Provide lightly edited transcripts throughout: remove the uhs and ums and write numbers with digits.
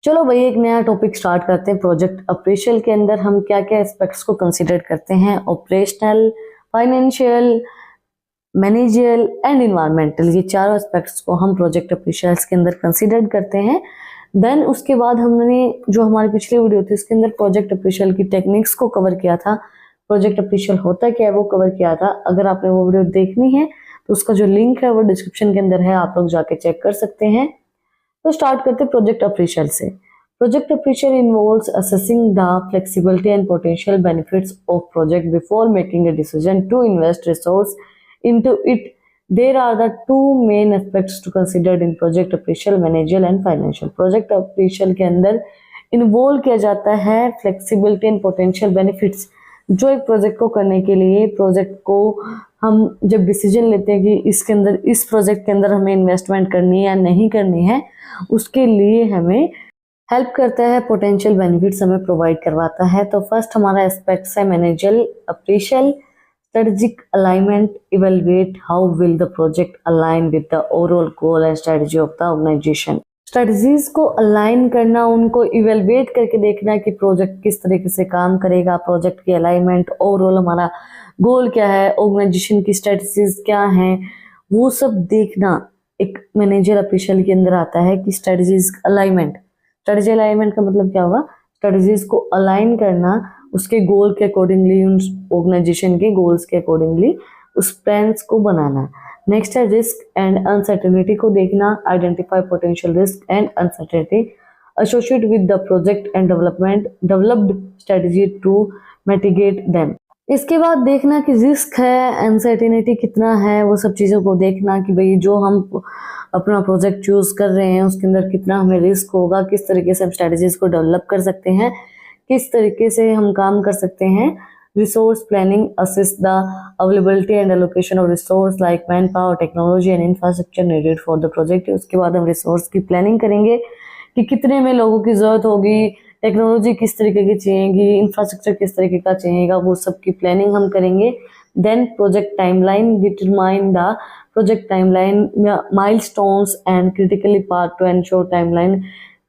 चलो भाई, एक नया टॉपिक स्टार्ट करते हैं। प्रोजेक्ट अप्रेशल के अंदर हम क्या क्या एस्पेक्ट्स को कंसीडर करते हैं? Operational, financial, meningeal and environmental, ये चारों एस्पेक्ट्स को हम प्रोजेक्ट अप्रेशल्स के अंदर कंसीडर करते हैं। देन उसके बाद हमने जो हमारी पिछली वीडियो थी उसके अंदर प्रोजेक्ट अप्रेशल की टेक्निक्स को कवर किया था। प्रोजेक्ट अप्रेशल होता क्या है वो कवर किया था। अगर आपने वो वीडियो देखनी है तो उसका जो लिंक है वो डिस्क्रिप्शन के अंदर है, आप लोग जाके चेक कर सकते हैं। तो स्टार्ट करते हैं प्रोजेक्ट अप्रेशल से। Project appraisal involves assessing the flexibility and potential benefits of project before making a decision to invest resource into it. There are the two main aspects to consider in project appraisal, managerial and financial. Project appraisal के अंदर involve किया जाता है flexibility and potential benefits. जो एक project को करने के लिए प्रोजेक्ट को हम जब डिसीजन लेते हैं कि इसके अंदर, इस प्रोजेक्ट के अंदर हमें इन्वेस्टमेंट करनी है या नहीं करनी है, उसके लिए हमें हेल्प करता है, पोटेंशियल बेनिफिट्स हमें प्रोवाइड करवाता है। तो फर्स्ट हमारा एस्पेक्ट्स है managerial अप्रेशल। Strategic alignment, evaluate how will the project align with the overall goal and strategy of the organization. Strategies को अलाइन करना, उनको इवेलुएट करके देखना कि प्रोजेक्ट किस तरीके से काम करेगा, प्रोजेक्ट की अलाइनमेंट, ओवरऑल हमारा गोल क्या है, ऑर्गेनाइजेशन की स्ट्रेटजीज क्या हैं, वो सब देखना एक मैनेजर अप्रेशल के अंदर आता है कि स्ट्रेटजीज अलाइनमेंट। स्ट्रेटजी अलाइनमेंट का मतलब क्या होगा? स्ट्रेटजीज को अलाइन करना उसके गोल के अकॉर्डिंगली, उन ऑर्गेनाइजेशन के गोल्स के अकॉर्डिंगली उस प्लान्स को बनाना। नेक्स्ट है रिस्क एंड अनसर्टेनिटी को देखना, identify potential risk and uncertainty associated with the project and developed strategy to mitigate them. इसके बाद देखना कि रिस्क है, अनसर्टेनिटी कितना है, वो सब चीज़ों को देखना कि भाई जो हम अपना प्रोजेक्ट चूज कर रहे हैं उसके अंदर कितना हमें रिस्क होगा, किस तरीके से हम स्ट्रेटजीज को डेवलप कर सकते हैं, किस तरीके से हम काम कर सकते हैं। Resource planning assist the availability and allocation of resource like man power, technology and infrastructure needed for the project. उसके बाद हम रिसोर्स की प्लानिंग करेंगे कि कितने में लोगों की जरूरत होगी, टेक्नोलॉजी किस तरीके की चाहिएगी, इंफ्रास्ट्रक्चर किस तरीके का चाहिएगा, वो सब की प्लानिंग हम करेंगे। Then project timeline, determine the project timeline, milestones and critically part to ensure timeline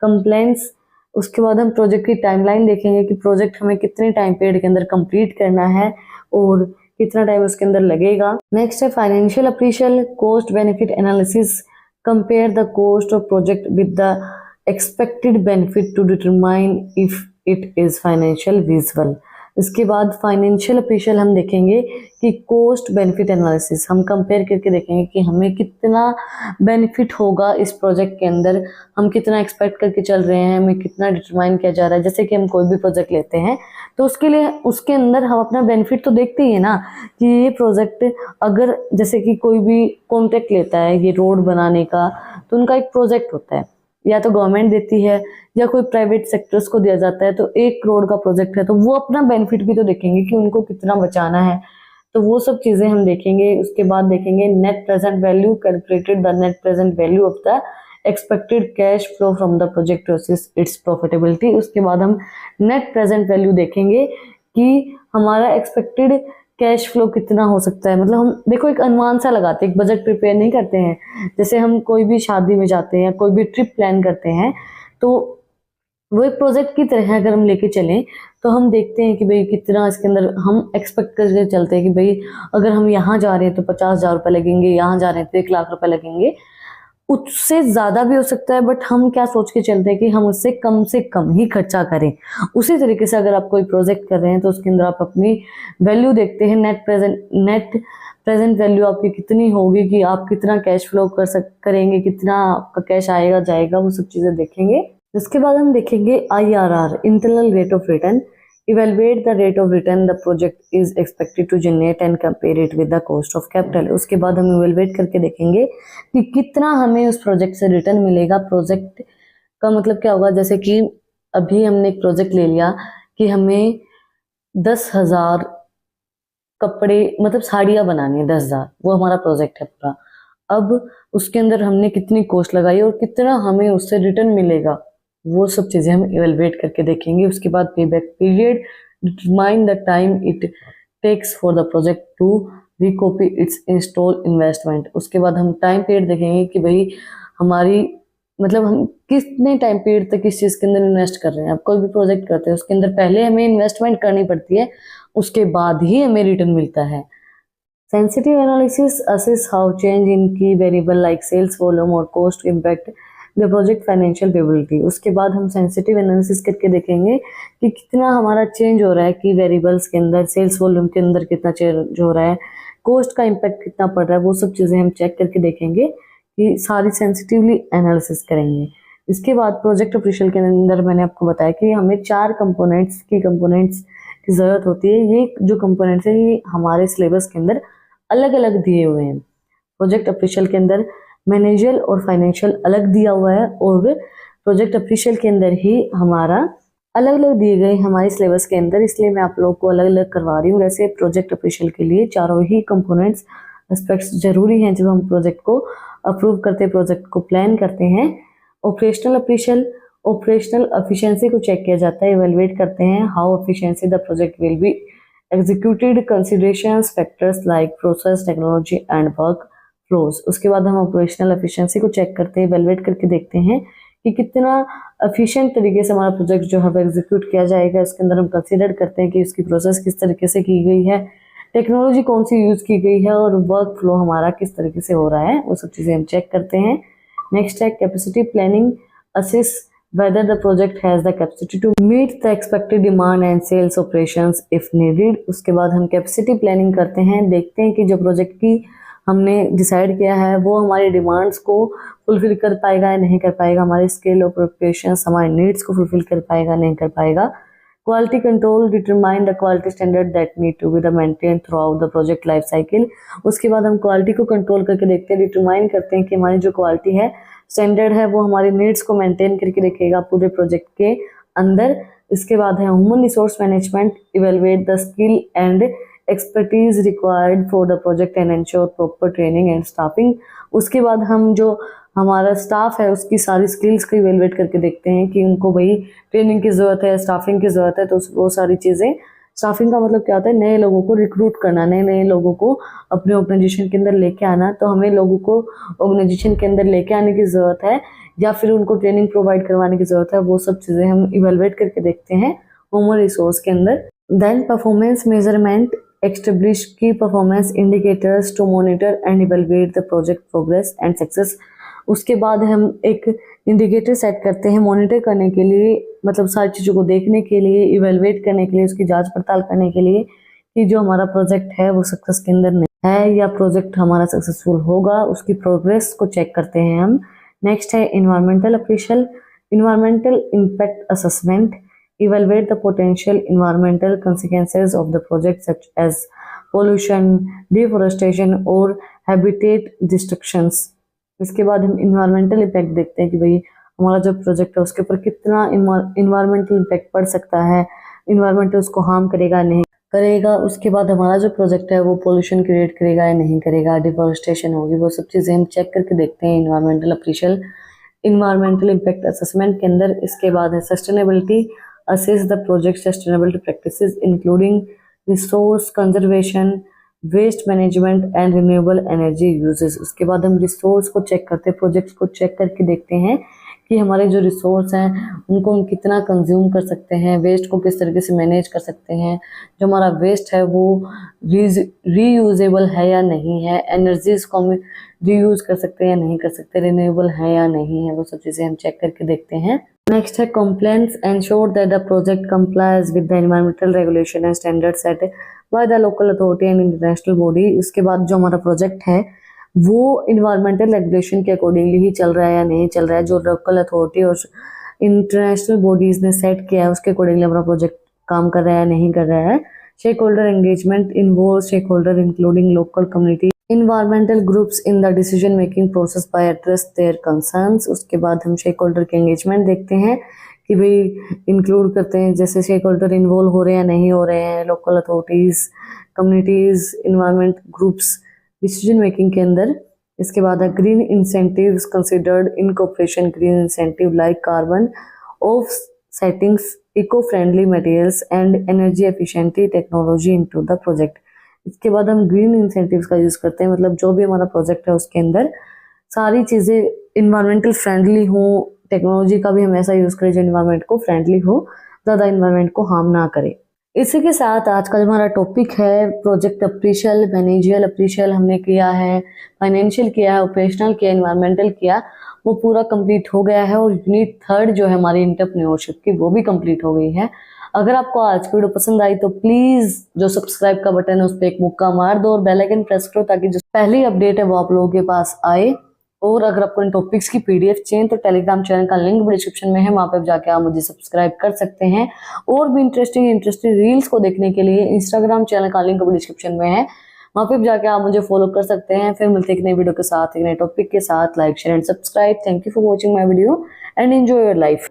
compliance. उसके बाद हम प्रोजेक्ट की टाइमलाइन देखेंगे कि प्रोजेक्ट हमें कितने टाइम पीरियड के अंदर कंप्लीट करना है और कितना टाइम उसके अंदर लगेगा। नेक्स्ट है financial appraisal, cost benefit analysis, compare the cost of project with the expected benefit to determine if it is financial viable. इसके बाद फाइनेंशियल अप्रेशल हम देखेंगे कि कॉस्ट बेनिफिट एनालिसिस, हम कंपेयर करके देखेंगे कि हमें कितना बेनिफिट होगा इस प्रोजेक्ट के अंदर, हम कितना एक्सपेक्ट करके चल रहे हैं, हमें कितना डिटरमाइन किया जा रहा है। जैसे कि हम कोई भी प्रोजेक्ट लेते हैं तो उसके लिए उसके अंदर हम अपना बेनिफिट तो देखते ही है ना कि ये प्रोजेक्ट, अगर जैसे कि कोई भी कॉन्ट्रैक्ट लेता है ये रोड बनाने का, तो उनका एक प्रोजेक्ट होता है, या तो गवर्नमेंट देती है या कोई प्राइवेट सेक्टर्स को दिया जाता है। तो 1 करोड़ का प्रोजेक्ट है तो वो अपना बेनिफिट भी तो देखेंगे कि उनको कितना बचाना है, तो वो सब चीजें हम देखेंगे। उसके बाद देखेंगे net present value, calculated the net present value of the expected cash flow from the project it's profitability. उसके बाद हम नेट प्रेजेंट वैल्यू देखेंगे कि हमारा एक्सपेक्टेड कैश फ्लो कितना हो सकता है। मतलब हम देखो एक अनुमान सा लगाते हैं, एक बजट प्रिपेयर नहीं करते हैं। जैसे हम कोई भी शादी में जाते हैं, कोई भी ट्रिप प्लान करते हैं, तो वो एक प्रोजेक्ट की तरह है। अगर हम लेके चलें तो हम देखते हैं कि भाई कितना इसके अंदर हम एक्सपेक्ट करके चलते हैं कि भाई अगर हम यहाँ जा रहे हैं तो 50,000 रुपये लगेंगे, यहाँ जा रहे हैं तो 1 लाख रुपए लगेंगे। उससे ज़्यादा भी हो सकता है, बट हम क्या सोच के चलते हैं कि हम उससे कम ही खर्चा करें। उसी तरीके से अगर आप कोई प्रोजेक्ट कर रहे हैं तो उसके अंदर आप अपनी वैल्यू देखते हैं, नेट प्रेजेंट वैल्यू आपकी कितनी होगी, कि आप कितना कैश फ्लो करेंगे, कितना आपका कैश आएगा जाएगा, वो सब चीज़ें देखेंगे। इसके बाद हम देखेंगे IRR, internal rate of return. Evaluate the rate of return the project is expected to generate and compare it with the cost of capital। उसके बाद हम evaluate करके देखेंगे कि कितना हमें उस प्रोजेक्ट से रिटर्न मिलेगा। प्रोजेक्ट का मतलब क्या होगा? जैसे कि अभी हमने एक प्रोजेक्ट ले लिया कि हमें 10,000 कपड़े, मतलब साड़ियाँ बनानी है 10,000, वो हमारा प्रोजेक्ट है पूरा। अब उसके अंदर हमने कितनी कॉस्ट लगाई और कितना हमें उससे रिटर्न मिलेगा, वो सब चीज़ें हम इवेलुएट करके देखेंगे। उसके बाद payback period, determine the time it takes for the project to recoup its initial investment. उसके बाद हम टाइम पीरियड देखेंगे कि भाई हमारी, मतलब हम कितने टाइम पीरियड तक इस चीज़ के अंदर इन्वेस्ट कर रहे हैं। आप कोई भी प्रोजेक्ट करते हैं उसके अंदर पहले हमें इन्वेस्टमेंट करनी पड़ती है, उसके बाद ही हमें रिटर्न मिलता है। Sensitive analysis assess how change in key variable like sales volume or cost impact the project financial viability। उसके बाद हम सेंसिटिव एनालिसिस करके देखेंगे कि कितना हमारा चेंज हो रहा है की वेरिएबल्स के अंदर, सेल्स वॉल्यूम के अंदर कितना चेंज हो रहा है, कोस्ट का इम्पैक्ट कितना पड़ रहा है, वो सब चीज़ें हम चेक करके देखेंगे कि सारी सेंसिटिवली एनालिसिस करेंगे। इसके बाद प्रोजेक्ट अप्रेशल के अंदर मैंने आपको बताया कि हमें 4 कंपोनेंट्स की ज़रूरत होती है। ये जो कंपोनेंट्स है ये हमारे सिलेबस के अंदर अलग अलग दिए हुए हैं। प्रोजेक्ट अप्रेशल के अंदर मैनेजरियल और फाइनेंशियल अलग दिया हुआ है, और प्रोजेक्ट अप्रेशल के अंदर ही हमारा अलग अलग दिए गए हमारे सिलेबस के अंदर, इसलिए मैं आप लोगों को अलग अलग करवा रही हूँ। वैसे प्रोजेक्ट अप्रेशल के लिए चारों ही कंपोनेंट्स एस्पेक्ट्स जरूरी हैं जब हम प्रोजेक्ट को अप्रूव करते हैं, प्रोजेक्ट को प्लान करते हैं। ऑपरेशनल अप्रेशल, ऑपरेशनल एफिशिएंसी को चेक किया जाता है, इवेलुएट करते हैं how efficiency the project will be executed considerations factors like process technology and work flows। उसके बाद हम ऑपरेशनल एफिशिएंसी को चेक करते हैं, इवेलुएट करके देखते हैं कि कितना एफिशिएंट तरीके से हमारा प्रोजेक्ट जो है एग्जीक्यूट किया जाएगा। इसके अंदर हम कंसीडर करते हैं कि उसकी प्रोसेस किस तरीके से की गई है, टेक्नोलॉजी कौन सी यूज की गई है, और वर्क फ्लो हमारा किस तरीके से हो रहा है, वो सब चीज़ें हम चेक करते हैं। नेक्स्ट है capacity planning, assess whether the project has the capacity to meet the expected demand and sales operations if needed। उसके बाद हम कैपेसिटी प्लानिंग करते हैं, देखते हैं कि जो प्रोजेक्ट की हमने डिसाइड किया है वो हमारी डिमांड्स को फुलफिल कर पाएगा या नहीं कर पाएगा, हमारे स्केल ऑफ ऑपरेशंस हमारे नीड्स को फुलफिल कर पाएगा नहीं कर पाएगा। Quality control, determine the quality standard that need to be the maintain throughout the project life cycle. उसके बाद हम क्वालिटी को कंट्रोल करके देखते हैं, डिटरमाइन करते हैं कि हमारी जो क्वालिटी है, स्टैंडर्ड है, वो हमारी नीड्स को मेंटेन करके रखेगा पूरे प्रोजेक्ट के अंदर। इसके बाद है human resource management, evaluate the skill and expertise required for the project and ensure proper training and staffing. उसके बाद हम जो हमारा स्टाफ है उसकी सारी स्किल्स को इवेलुएट करके देखते हैं कि उनको भाई ट्रेनिंग की ज़रूरत है, स्टाफिंग की ज़रूरत है, तो वो सारी चीज़ें। स्टाफिंग का मतलब क्या होता है, नए लोगों को रिक्रूट करना, नए नए लोगों को अपने ऑर्गेनाइजेशन के अंदर लेके आना। तो हमें लोगों को ऑर्गेनाइजेशन के अंदर लेके आने की ज़रूरत है या फिर उनको ट्रेनिंग प्रोवाइड करवाने की ज़रूरत है, वो सब चीज़ें हम इवेलुएट करके देखते हैं ह्यूमन रिसोर्स के अंदर। Then performance measurement, establish key performance indicators to monitor and evaluate the project progress and success. उसके बाद हम एक इंडिकेटर सेट करते हैं मॉनिटर करने के लिए, मतलब सारी चीज़ों को देखने के लिए, इवेलुएट करने के लिए, उसकी जांच पड़ताल करने के लिए कि जो हमारा प्रोजेक्ट है वो सक्सेस के अंदर नहीं है या प्रोजेक्ट हमारा सक्सेसफुल होगा, उसकी प्रोग्रेस को चेक करते हैं हम। नेक्स्ट है environmental appraisal, environmental impact assessment, evaluate the potential environmental consequences of the project such as pollution, deforestation और हैबिटेट डिस्ट्रक्शंस। इसके बाद हम इन्वायरमेंटल इम्पैक्ट देखते हैं कि भाई हमारा जो प्रोजेक्ट है उसके ऊपर कितना इन्वायरमेंटल इम्पैक्ट पड़ सकता है, इन्वायरमेंट उसको हार्म करेगा नहीं करेगा। उसके बाद हमारा जो प्रोजेक्ट है वो पोल्यूशन क्रिएट करेगा या नहीं करेगा, डिफोरेस्टेशन होगी, वो सब चीज़ें हम चेक करके देखते हैं environmental appraisal, environmental impact assessment के अंदर। इसके बाद है sustainability, assess the project sustainability practices including resource conservation, waste management and renewable energy uses. उसके बाद हम रिसोर्स को चेक करते हैं, प्रोजेक्ट्स को चेक करके देखते हैं कि हमारे जो रिसोर्स हैं उनको हम कितना कंज्यूम कर सकते हैं, वेस्ट को किस तरीके से मैनेज कर सकते हैं, जो हमारा वेस्ट है वो रीयूजेबल है या नहीं है, एनर्जीज को हम रीयूज कर सकते हैं या नहीं कर सकते, रिन्यूएबल है या नहीं है, वो सब चीज़ें हम चेक करके देखते हैं। नेक्स्ट है compliance, ensure that the project complies with the environmental regulation and standard set by the local authority and international body. उसके बाद जो हमारा प्रोजेक्ट है वो इन्वायरमेंटल रेगुलेशन के अकॉर्डिंगली ही चल रहा है या नहीं चल रहा है, जो लोकल अथॉरिटी और इंटरनेशनल बॉडीज ने सेट किया है उसके अकॉर्डिंगली हमारा प्रोजेक्ट काम कर रहा है या नहीं कर रहा है। Shake holder engagement, involve shake holder including local community environmental groups in the decision making process by address their concerns। उसके बाद हम शेक होल्डर के एंगेजमेंट देखते हैं कि भाई इंक्लूड करते हैं, जैसे शेक होल्डर इन्वॉल्व हो रहे हैं या नहीं हो रहे हैं, local authorities, communities, environment groups decision making के अंदर। इसके बाद है green incentives considered in cooperation, green incentive like carbon off settings, eco friendly materials and energy efficiency technology into the project. इसके बाद हम ग्रीन इंसेंटिव्स का यूज़ करते हैं, मतलब जो भी हमारा प्रोजेक्ट है उसके अंदर सारी चीज़ें इन्वायरमेंटल फ्रेंडली हों, टेक्नोलॉजी का भी हमेशा यूज़ करें जो इन्वायरमेंट को फ्रेंडली हो, ज़्यादा इन्वायरमेंट को हार्म ना करे। इसी के साथ आज का जो हमारा टॉपिक है प्रोजेक्ट अप्रेशियल, मैनेजियल अप्रेशियल हमने किया है, फाइनेंशियल किया है, ऑपरेशनल किया, इन्वायरमेंटल किया, वो पूरा कंप्लीट हो गया है और यूनिट 3 जो है हमारी एंटरप्रेन्योरशिप की वो भी कंप्लीट हो गई है। अगर आपको आज की वीडियो पसंद आई तो प्लीज जो सब्सक्राइब का बटन है उस पर एक मुक्का मार दो और बेल आइकन प्रेस करो ताकि जो पहली अपडेट है वो आप लोगों के पास आए। और अगर आपको इन टॉपिक्स की पीडीएफ चाहिए तो टेलीग्राम चैनल का लिंक डिस्क्रिप्शन में है, वहां पर जाके आप मुझे सब्सक्राइब कर सकते हैं। और भी इंटरेस्टिंग रील्स को देखने के लिए इंस्टाग्राम चैनल का लिंक डिस्क्रिप्शन में है, वहां पे जाके आप मुझे फॉलो कर सकते हैं। फिर मिलते हैं एक नई वीडियो के साथ, एक नए टॉपिक के साथ। Like share and subscribe. Thank you for watching my video and enjoy your life.